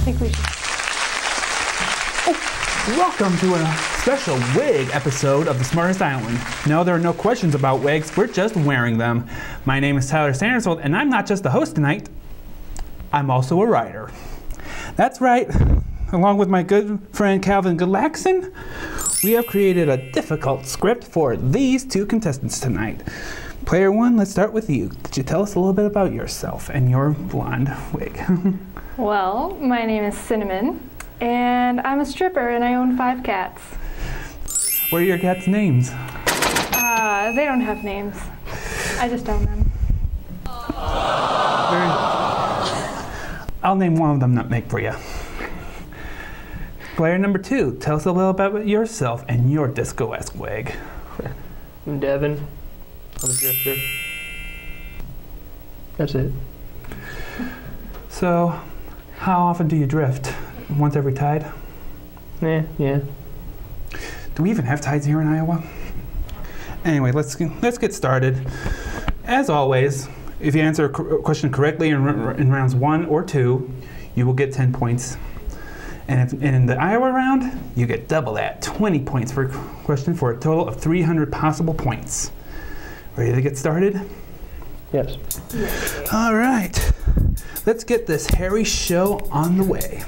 think we should. Welcome to a special wig episode of the Smartest Iowan. No, there are no questions about wigs, we're just wearing them. My name is Tyler Sandersfield, and I'm not just the host tonight, I'm also a writer. That's right, along with my good friend Calvin Galaxon, we have created a difficult script for these two contestants tonight. Player one, let's start with you. Could you tell us a little bit about yourself and your blonde wig? Well, my name is Cinnamon, and I'm a stripper, and I own 5 cats. What are your cats' names? They don't have names. I just own them. I'll name one of them Nutmeg for you. Player number 2, tell us a little about yourself and your disco-esque wig. I'm Devin. I'm a drifter. That's it. So, how often do you drift? Once every tide? Yeah. Do we even have tides here in Iowa? Anyway, let's get started. As always, if you answer a question correctly in rounds 1 or 2, you will get 10 points. And if in the Iowa round, you get double that, 20 points per question for a total of 300 possible points. Ready to get started? Yes. All right, let's get this hairy show on the way.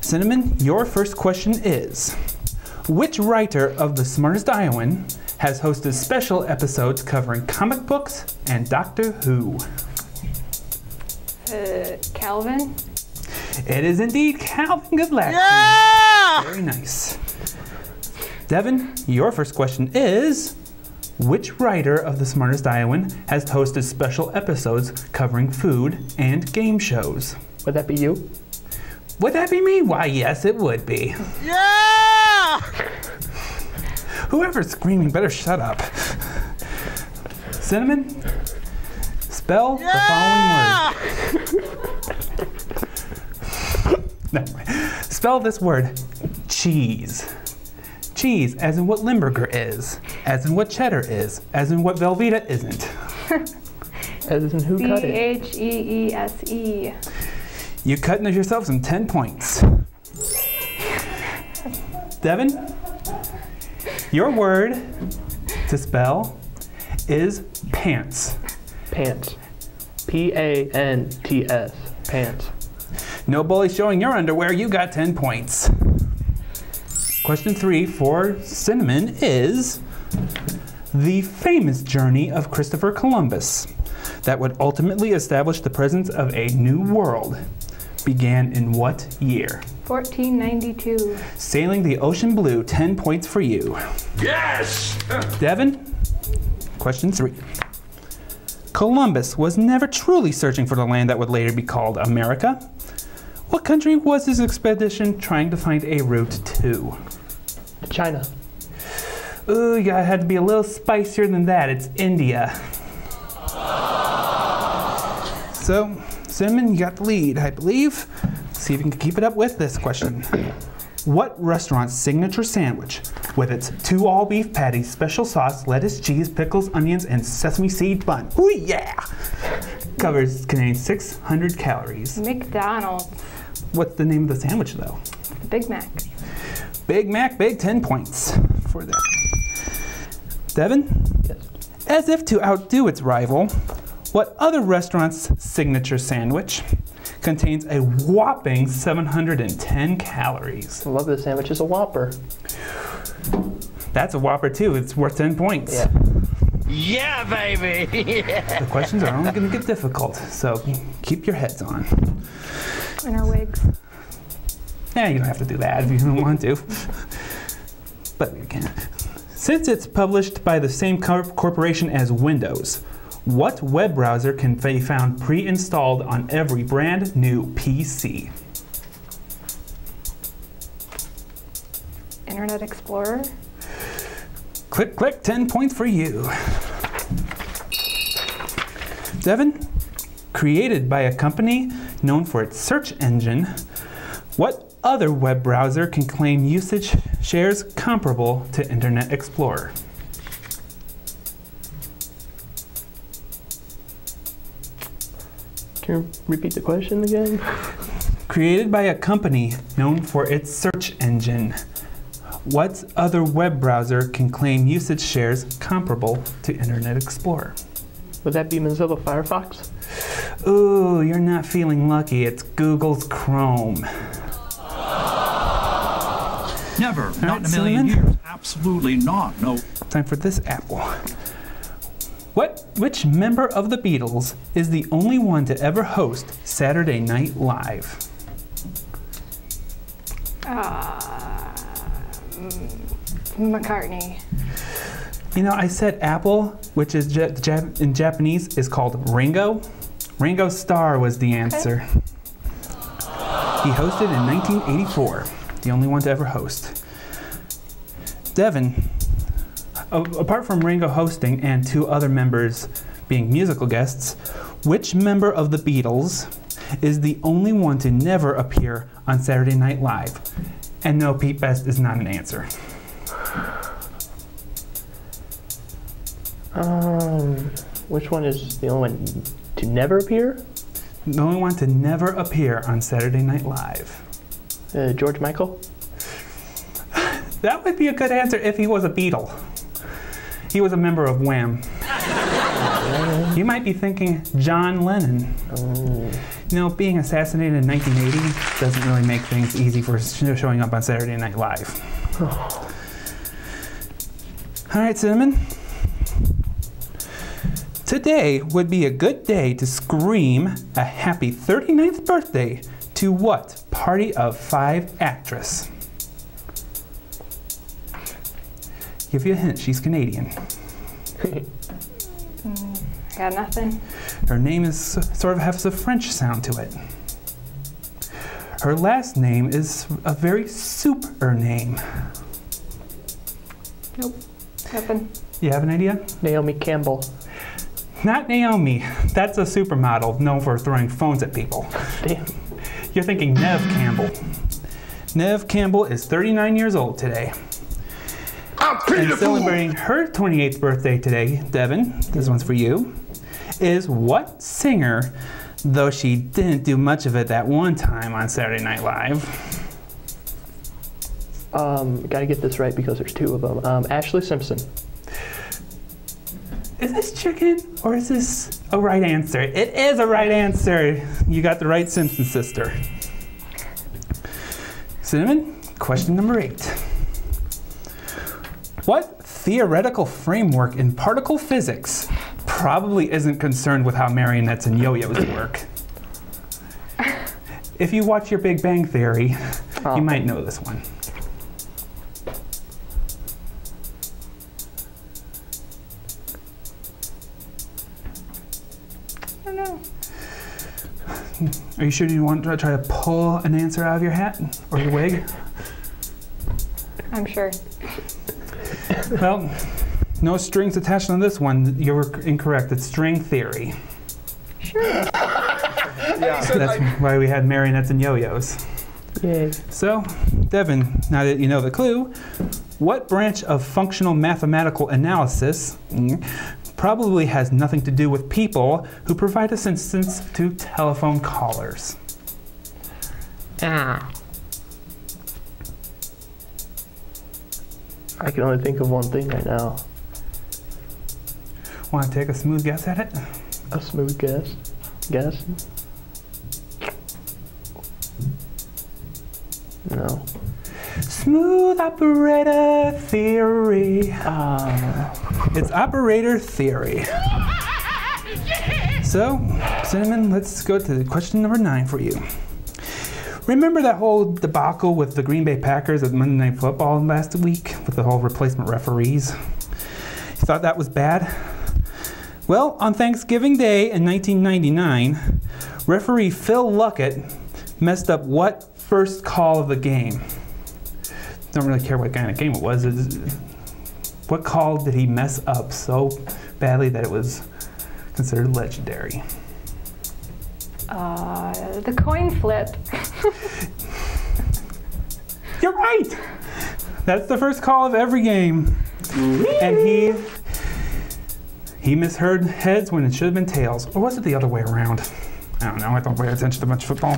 Cinnamon, your first question is, which writer of the Smartest Iowan has hosted special episodes covering comic books and Doctor Who? Calvin? It is indeed Calvin Goodlack. Yeah! Very nice. Devin, your first question is, which writer of the Smartest Iowan has hosted special episodes covering food and game shows? Would that be you? Would that be me? Why, yes, it would be. Yeah! Whoever's screaming better shut up. Cinnamon, spell the following word. No, spell this word, cheese. Cheese, as in what Limburger is, as in what cheddar is, as in what Velveeta isn't. As in who cut it? C-H-E-E-S-E. You cut yourself some 10 points. Devin, your word to spell is pants. Pants. P-A-N-T-S. Pants. No bully showing your underwear, you got 10 points. Question 3 for Cinnamon is, the famous journey of Christopher Columbus that would ultimately establish the presence of a new world began in what year? 1492. Sailing the ocean blue, 10 points for you. Yes! Devin, question 3. Columbus was never truly searching for the land that would later be called America. What country was his expedition trying to find a route to? China. Ooh, you had to be a little spicier than that. It's India. So, Cinnamon, you got the lead, I believe. See if you can keep it up with this question. What restaurant's signature sandwich, with its 2 all-beef patties, special sauce, lettuce, cheese, pickles, onions, and sesame seed bun, ooh yeah, contains 600 calories? McDonald's. What's the name of the sandwich, though? Big Mac. Big Mac, big 10 points for that. Devin? Yes. As if to outdo its rival, what other restaurant's signature sandwich contains a whopping 710 calories? I love this sandwich. It's a Whopper. That's a Whopper too. It's worth 10 points. Yeah. Yeah, baby! The questions are only going to get difficult, so keep your heads on. And our wigs. Yeah, you don't have to do that if you don't want to. But you can. Since it's published by the same corporation as Windows, what web browser can be found pre-installed on every brand new PC? Internet Explorer. Click, click, 10 points for you. Devin, created by a company known for its search engine, what other web browser can claim usage shares comparable to Internet Explorer? Can you repeat the question again? Created by a company known for its search engine. What other web browser can claim usage shares comparable to Internet Explorer? Would that be Mozilla Firefox? Ooh, you're not feeling lucky. It's Google's Chrome. Never, not in a million years. Absolutely not, no. Time for this apple. Which member of the Beatles is the only one to ever host Saturday Night Live? McCartney. You know, I said apple, which is in Japanese is called Ringo. Ringo Starr was the answer. He hosted in 1984, the only one to ever host. Devin, apart from Ringo hosting and two other members being musical guests, which member of the Beatles is the only one to never appear on Saturday Night Live? And no, Pete Best is not an answer. Which one is the only one to never appear? The only one to never appear on Saturday Night Live. George Michael? That would be a good answer if he was a Beatle. He was a member of Wham. You might be thinking John Lennon. You know, being assassinated in 1980 doesn't really make things easy for showing up on Saturday Night Live. All right, Cinnamon. Today would be a good day to scream a happy 39th birthday to what Party of Five actress? Give you a hint, she's Canadian. Got nothing. Her name is sort of has a French sound to it. Her last name is a very super name. Nope. Nothing. You have an idea? Naomi Campbell. Not Naomi. That's a supermodel known for throwing phones at people. Damn. You're thinking Nev Campbell. Nev Campbell is 39 years old today. And celebrating her 28th birthday today, Devin, this one's for you, is what singer, though she didn't do much of it that one time on Saturday Night Live? Gotta get this right because there's two of them. Ashley Simpson. Is this chicken or is this a right answer? It is a right answer. You got the right Simpson sister. Cinnamon, question number 8. What theoretical framework in particle physics probably isn't concerned with how marionettes and yo-yos work? If you watch your Big Bang Theory, you might know this one. I don't know. Are you sure you want to try to pull an answer out of your hat or your wig? I'm sure. Well, no strings attached on this one. You were incorrect. It's string theory. Sure. That's why we had marionettes and yo-yos. Yay. So, Devin, now that you know the clue, what branch of functional mathematical analysis probably has nothing to do with people who provide assistance to telephone callers? I can only think of one thing right now. Want to take a smooth guess at it? A smooth guess. Guess? No. Smooth operator theory. It's operator theory. So, Cinnamon, let's go to question number 9 for you. Remember that whole debacle with the Green Bay Packers at Monday Night Football last week with the whole replacement referees? You thought that was bad? Well, on Thanksgiving Day in 1999, referee Phil Luckett messed up what first call of the game? Don't really care what kind of game it was. What call did he mess up so badly that it was considered legendary? The coin flip. You're right! That's the first call of every game. And he misheard heads when it should have been tails. Or was it the other way around? I don't know. I don't pay attention to much football.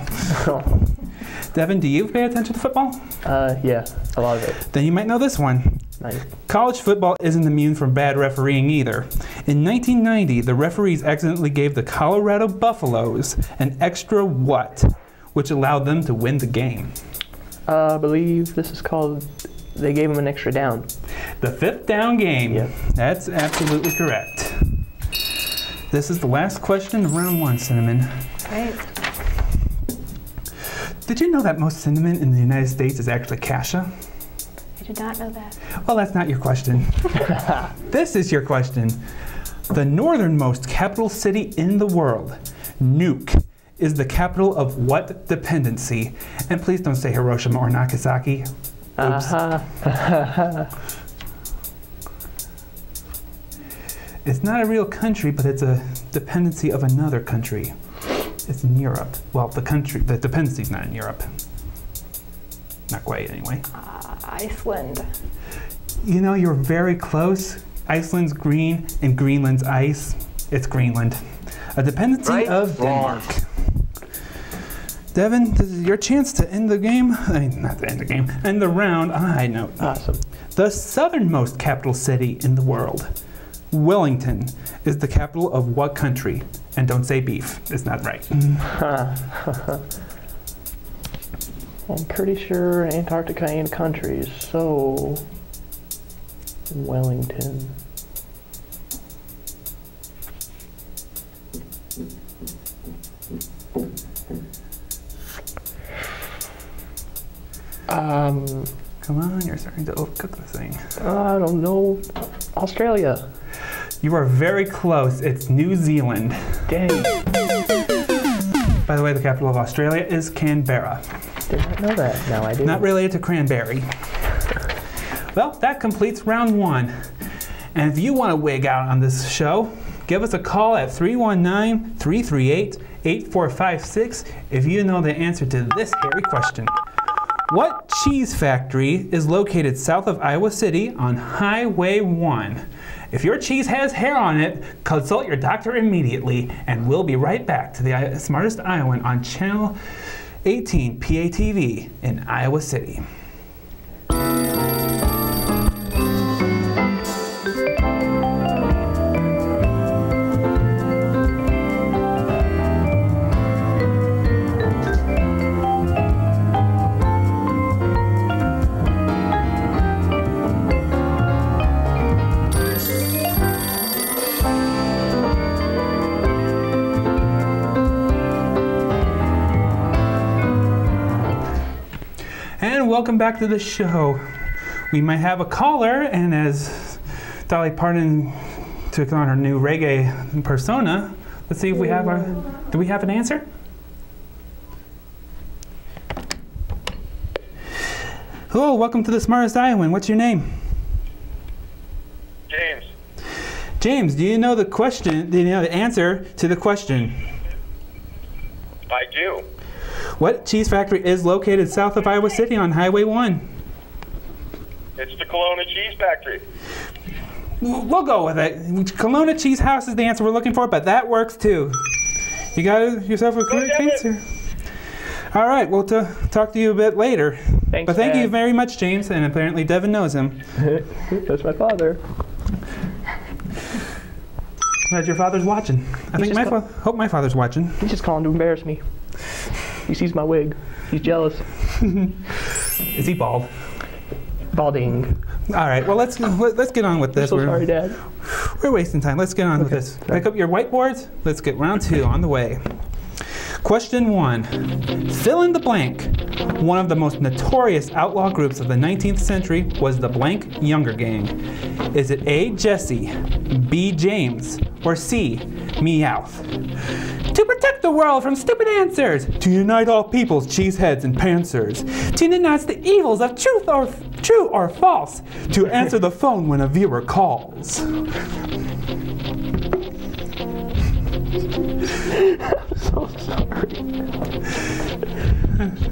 Devin, do you pay attention to football? Yeah, a lot of it. Then you might know this one. Nice. College football isn't immune from bad refereeing either. In 1990, the referees accidentally gave the Colorado Buffaloes an extra what, which allowed them to win the game? I believe this is called, they gave him an extra down. The 5th down game. Yep. That's absolutely correct. This is the last question of round 1, Cinnamon. Great. Did you know that most cinnamon in the United States is actually cassia? I did not know that. Well, that's not your question. This is your question. The northernmost capital city in the world, Nuuk, is the capital of what dependency? And please don't say Hiroshima or Nagasaki. Oops. It's not a real country, but it's a dependency of another country. It's in Europe. Well, the dependency's not in Europe. Not quite, anyway. Iceland. You know, you're very close. Iceland's green and Greenland's ice. It's Greenland. A dependency of Denmark. Devin, this is your chance to end the game. I mean, not to end the game. End the round on a high note. Awesome. The southernmost capital city in the world, Wellington, is the capital of what country? And don't say beef. It's not right. I'm pretty sure Antarctica ain't countries, so Wellington. Come on, you're starting to overcook this thing. I don't know. Australia. You are very close. It's New Zealand. Dang. By the way, the capital of Australia is Canberra. Did not know that. Now I do. Not related to cranberry. Well, that completes round 1. And if you want to wig out on this show, give us a call at 319-338-8456 if you know the answer to this hairy question. What cheese factory is located south of Iowa City on Highway 1? If your cheese has hair on it, consult your doctor immediately, and we'll be right back to the Smartest Iowan on Channel 18 PATV in Iowa City. And welcome back to the show. We might have a caller, and as Dolly Parton took on her new reggae persona, let's see if we have do we have an answer? Hello, welcome to the Smartest Iowan. What's your name? James. James, do you know the question, do you know the answer to the question? I do. What cheese factory is located south of Iowa City on Highway 1? It's the Kelowna Cheese Factory. We'll go with it. Kelowna Cheese House is the answer we're looking for, but that works too. You got yourself a correct answer. All right, we'll talk to you a bit later. Thanks, but thank Dad. you very much, James, and apparently Devin knows him. That's my father. Glad your father's watching. I think hope my father's watching. He's just calling to embarrass me. He sees my wig. He's jealous. Is he bald? Balding. All right, well, let's get on with this. I'm so sorry, Dad. We're wasting time. Let's get on with this. Sorry. Pick up your whiteboards. Let's get round 2 on the way. Question 1. Fill in the blank. One of the most notorious outlaw groups of the 19th century was the blank Younger Gang. Is it A, Jesse, B, James, or C, Meowth? To protect the world from stupid answers, to unite all peoples, cheeseheads and pantsers, to denounce the evils of true or false, to answer the phone when a viewer calls. So sorry.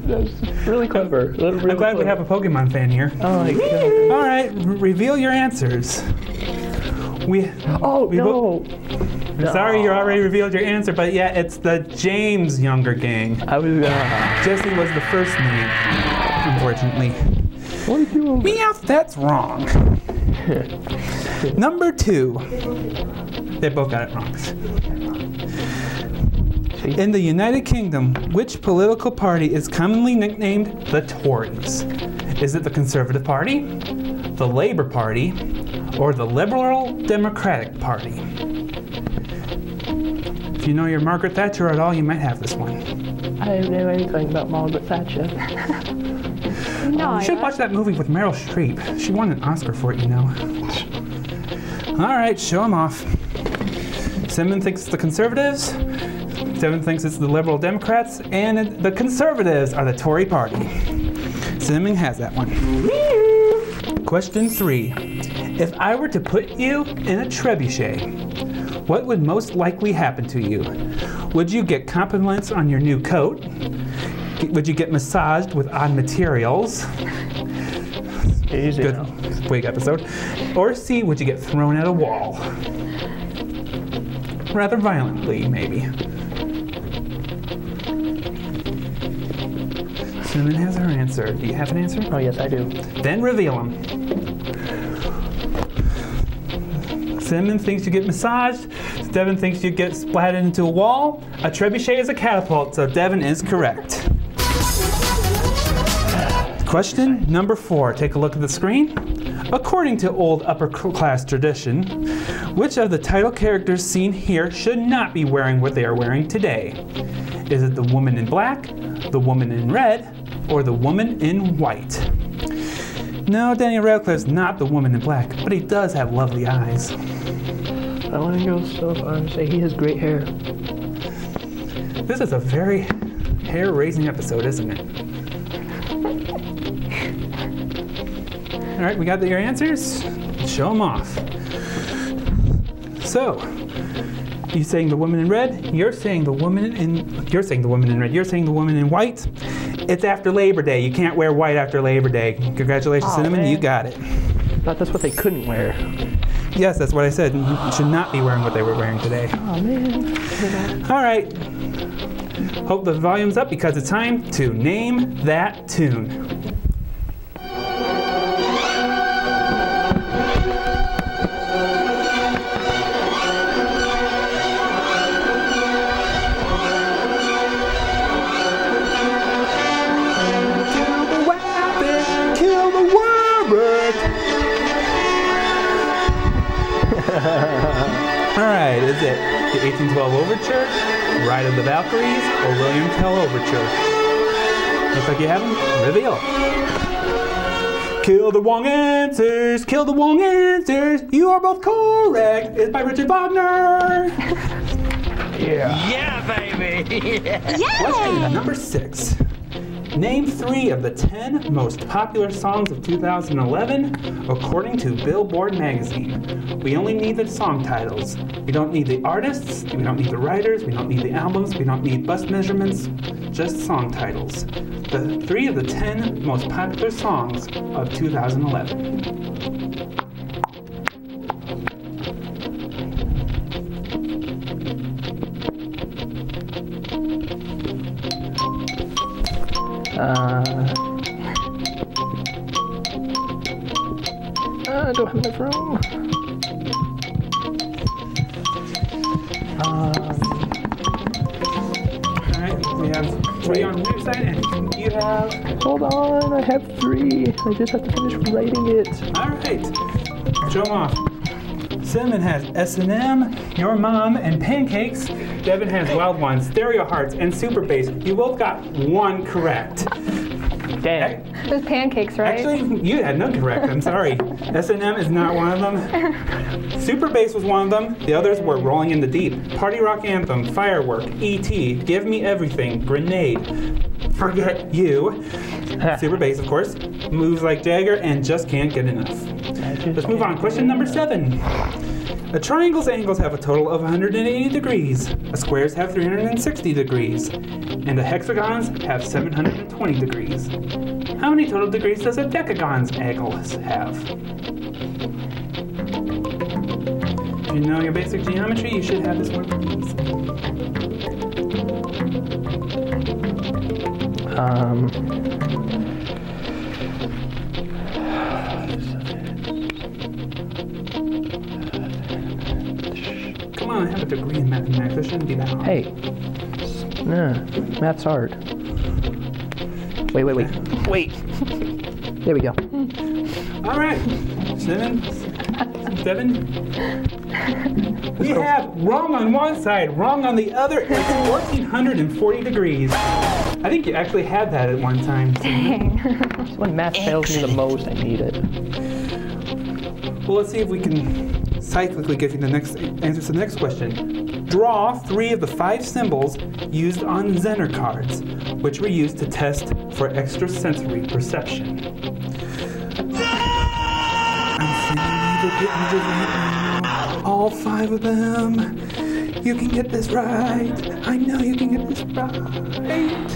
That's really clever. Really I'm glad we have a Pokemon fan here. Oh my God. All right, reveal your answers. Oh no! Sorry, you already revealed your answer, but yeah, it's the James Younger Gang. I was Jesse was the first name, unfortunately. What did you? Meow, that's wrong. Number 2. They both got it wrong. In the United Kingdom, which political party is commonly nicknamed the Tories? Is it the Conservative Party, the Labour Party, or the Liberal Democratic Party? If you know your Margaret Thatcher at all, you might have this one. I don't know anything about Margaret Thatcher. No, You should watch that movie with Meryl Streep. She won an Oscar for it, you know. All right, show them off. Simon thinks it's the Conservatives. Simon thinks it's the Liberal Democrats. And the Conservatives are the Tory Party. Simon has that one. Question 3. If I were to put you in a trebuchet, what would most likely happen to you? Would you get compliments on your new coat? Would you get massaged with odd materials? Easy Good now. wig episode. Or C, would you get thrown at a wall? Rather violently, maybe. Cinnamon has her answer. Do you have an answer? Oh, yes, I do. Then reveal them. Cinnamon thinks you get massaged. Devin thinks you get splatted into a wall. A trebuchet is a catapult, so Devin is correct. Question number 4. Take a look at the screen. According to old upper class tradition, which of the title characters seen here should not be wearing what they are wearing today? Is it the woman in black, the woman in red, or the woman in white? No, Daniel Radcliffe's not the woman in black, but he does have lovely eyes. I want to go so far and say he has great hair. This is a very hair-raising episode, isn't it? All right, we got your answers. Show them off. So, you saying the woman in red? You're saying the woman in. You're saying the woman in red. You're saying the woman in white. It's after Labor Day. You can't wear white after Labor Day. Congratulations, Cinnamon. Man. You got it. I thought that's what they couldn't wear. Yes, that's what I said. You should not be wearing what they were wearing today. Oh man. All right. Hope the volume's up because it's time to name that tune. All right, is it the 1812 Overture, Ride of the Valkyries, or William Tell Overture? Looks like you have them. Reveal. Kill the wrong answers, kill the wrong answers. You are both correct. It's by Richard Wagner. Yeah, baby. Question number 6. Name 3 of the 10 most popular songs of 2011 according to Billboard magazine. We only need the song titles. We don't need the artists, we don't need the writers, we don't need the albums, we don't need bus measurements, just song titles. The 3 of the 10 most popular songs of 2011. I don't have enough room. Alright, we have 3 on your side, and you have... Hold on, I have 3. I just have to finish writing it. Alright, show them off. Cinnamon has S&M, Your Mom, and Pancakes. Devin has Wild Ones, Stereo Hearts, and Super Bass. You both got 1 correct. Dang. It was pancakes, right? Actually, you had none correct. I'm sorry. S&M is not one of them. Super Bass was one of them. The others were Rolling in the Deep, Party Rock Anthem, Firework, E.T., Give Me Everything, Grenade, Forget You, Super Bass, of course, Moves Like Jagger, and Just Can't Get Enough. Let's move on. Question number 7. A triangle's angles have a total of 180 degrees, a squares have 360 degrees, and a hexagons have 720 degrees. How many total degrees does a decagon's angles have? If you know your basic geometry, you should have this one. Come on, I have a degree in mathematics. It shouldn't be that hard. Hey. Nah, math's hard. Wait. There we go. All right, Seven. We have wrong on one side, wrong on the other. It's 1,440 degrees. I think you actually had that at one time. Dang. So when math fails me the most, I need it. Well, let's see if we can cyclically give you the next answer to the next question. Draw 3 of the 5 symbols used on Zener cards, which were used to test for extrasensory perception. I'm sending you the images right now. All 5 of them. You can get this right. I know you can get this right.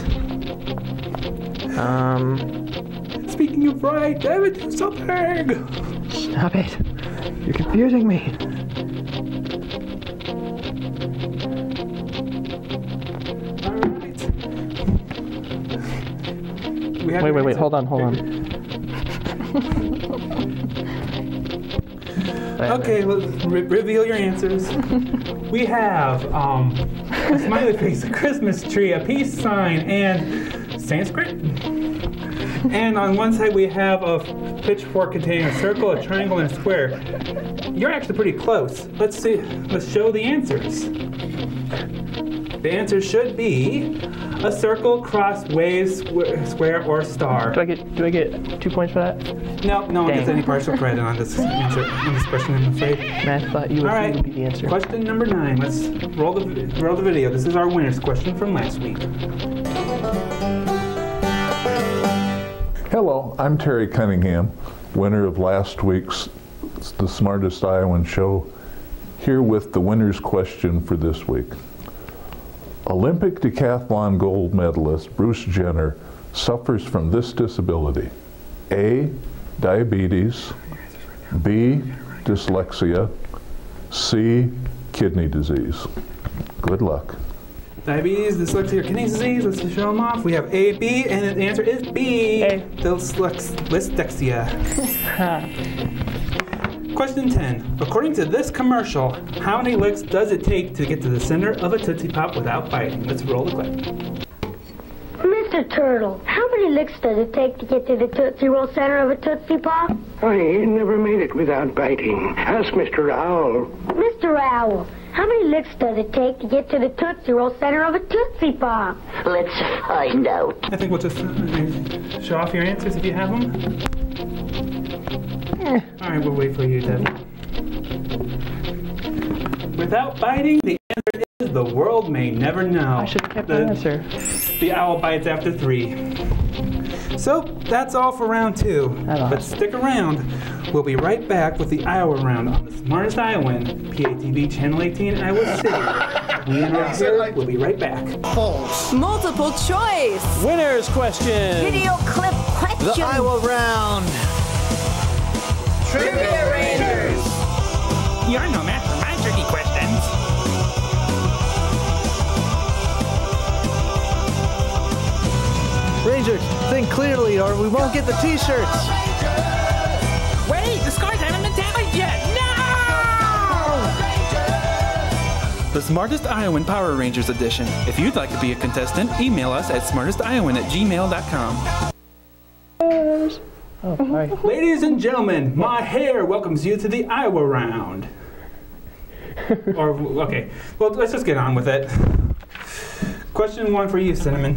Speaking of right, David, do something. Stop it. You're confusing me. All right. Wait, hold on. Okay, let's reveal your answers. We have a smiley face, a Christmas tree, a peace sign, and Sanskrit. And on one side we have a pitchfork containing a circle, a triangle, and a square. You're actually pretty close. Let's see. Let's show the answers. The answer should be a circle, cross, wave, square, or star. Do I get 2 points for that? No one Dang. gets any partial credit on this answer, on this question, I'm afraid. Man, I thought you All right, would be the answer. question number 9. Let's roll the video. This is our winner's question from last week. Hello, I'm Terry Cunningham, winner of last week's The Smartest Iowan show, here with the winner's question for this week. Olympic decathlon gold medalist Bruce Jenner suffers from this disability: A, diabetes, B, dyslexia, C, kidney disease. Good luck. Diabetes, dyslexia, or kidney disease. Let's show them off. We have A, B, and the answer is B. A. Dyslexia. Question 10. According to this commercial, how many licks does it take to get to the center of a Tootsie Pop without biting? Let's roll the clip. Mr. Turtle, how many licks does it take to get to the Tootsie Roll center of a Tootsie Pop? I never made it without biting. Ask Mr. Owl. Mr. Owl, how many licks does it take to get to the Tootsie Roll center of a Tootsie Pop? Let's find out. I think we'll just show off your answers if you have them. All right, we'll wait for you, Devin. Without biting, the answer is the world may never know. I should have kept the answer. The owl bites after 3. So that's all for round 2. But stick around. We'll be right back with the Iowa round on the Smartest Iowan, PATV Channel 18, Iowa City. We and our here will be right back. Multiple choice. Winner's question. Video clip question. The Iowa round. Trivia Rangers. You're no match for my tricky questions. Rangers, think clearly or we won't get the t-shirts. Wait, the scores haven't been tallied yet. No! The Smartest Iowan Power Rangers edition. If you'd like to be a contestant, email us at smartestiowan@gmail.com. Oh, hi. Ladies and gentlemen, my hair welcomes you to the Iowa round. Okay, well, let's just get on with it. Question 1 for you, Cinnamon.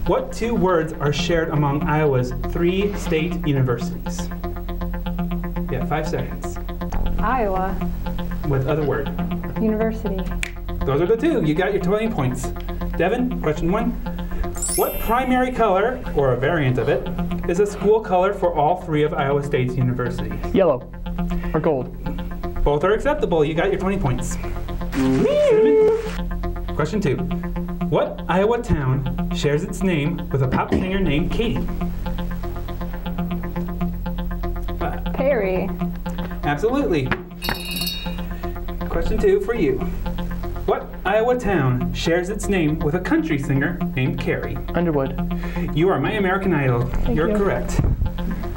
What 2 words are shared among Iowa's 3 state universities? Yeah, 5 seconds. Iowa What other word? University. Those are the 2. You got your 20 points. Devin, question 1. What primary color, or a variant of it, is a school color for all 3 of Iowa State's universities? Yellow or gold? Both are acceptable. You got your 20 points. Cinnamon. Question 2. What Iowa town shares its name with a pop singer named Katie? Perry. Absolutely. Question 2 for you. What Iowa town shares its name with a country singer named Carrie? Underwood. You are my American Idol. You're you. correct.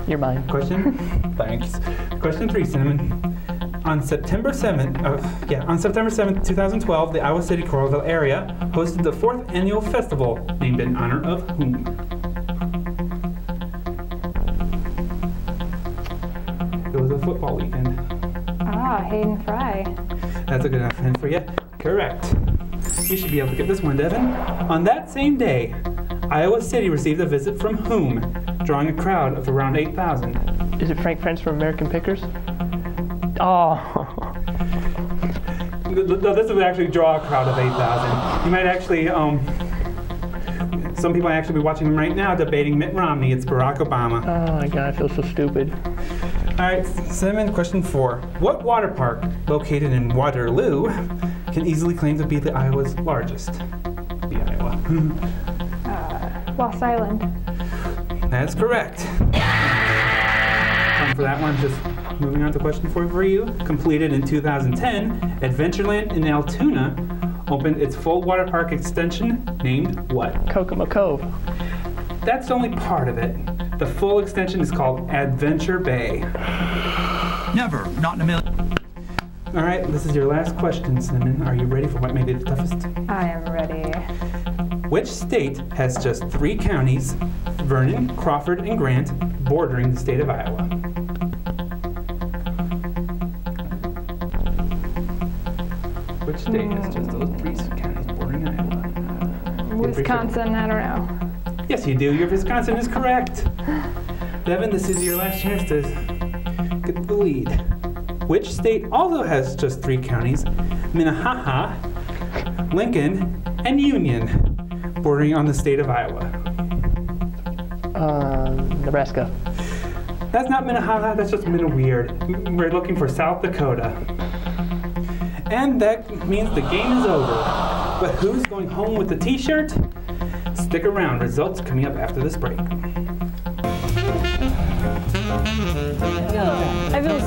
You're mine. Question? Thanks. Question 3, Cinnamon. On September 7th, 2012, the Iowa City Coralville area hosted the 4th annual festival named in honor of whom? It was a football weekend. Hayden Fry. That's a good enough hint for you. Correct. You should be able to get this one, Devin. On that same day, Iowa City received a visit from whom, drawing a crowd of around 8,000. Is it Frank French from American Pickers? Oh. No, this would actually draw a crowd of 8,000. You might actually, some people might actually be watching them right now debating Mitt Romney. It's Barack Obama. Oh my God, I feel so stupid. All right, Cinnamon, question 4. What water park located in Waterloo can easily claim to be the Iowa's largest? The Iowa. Lost Island. That's correct. Time for that one. Just moving on to question 4 for you. Completed in 2010, Adventureland in Altoona opened its full water park extension named what? Kokomo Cove. That's only part of it. The full extension is called Adventure Bay. Never, not in a million. All right, this is your last question, Cinnamon. Are you ready for what may be the toughest? I am ready. Which state has just 3 counties, Vernon, Crawford, and Grant, bordering the state of Iowa? Which state has just those 3 counties bordering Iowa? Wisconsin, I don't know. Yes, you do. Your Wisconsin is correct. Devin, this is your last chance to get the lead. Which state also has just 3 counties, Minnehaha, Lincoln, and Union, bordering on the state of Iowa? Nebraska. That's not Minnehaha, that's just Minneweird. We're looking for South Dakota. And that means the game is over. But who's going home with the t-shirt? Stick around, results coming up after this break. I feel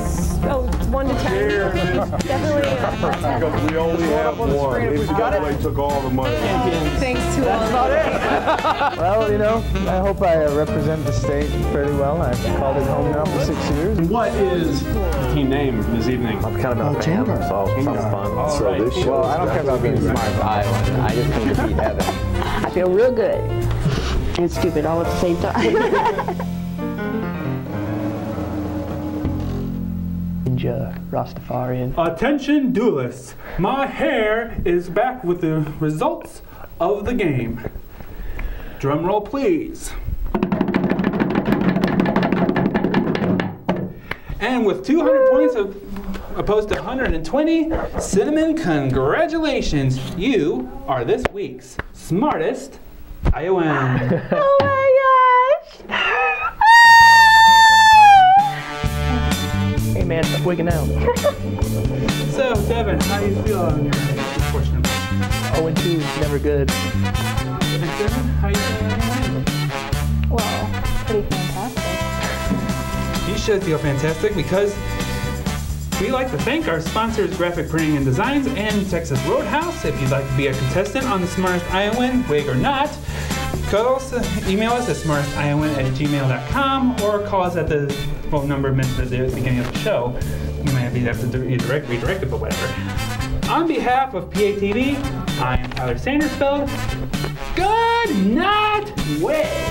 1 to 10. Definitely. Because we only have one. They took all the money. Thanks to all of about it. Well, you know, I hope I represent the state fairly well. I've called it home now for 6 years. What is the team name this evening? I'm kind of a fan, so sounds fun. Well, I don't care about being Smartest Iowan. I just think to beat Evan. I feel real good and stupid all at the same time. Ninja, Rastafarian. Attention duelists, my hair is back with the results of the game. Drum roll, please. And with 200 points opposed to 120, Cinnamon, congratulations. You are this week's Smartest Iowan. Oh my gosh! Hey man, stop wigging out. So, Devin, how do you feel on your question? 0-2, never good. And Devin, how are you feeling on your Well, pretty fantastic. You should feel fantastic because we like to thank our sponsors, Graphic Printing and Designs and Texas Roadhouse. If you'd like to be a contestant on the Smartest Iowan, wig or not, email us at smartestiowan@gmail.com or call us at the phone number mentioned at the beginning of the show. You might have to redirect it, but whatever. On behalf of PATV, I am Tyler Sandersfeld. Good night, wig!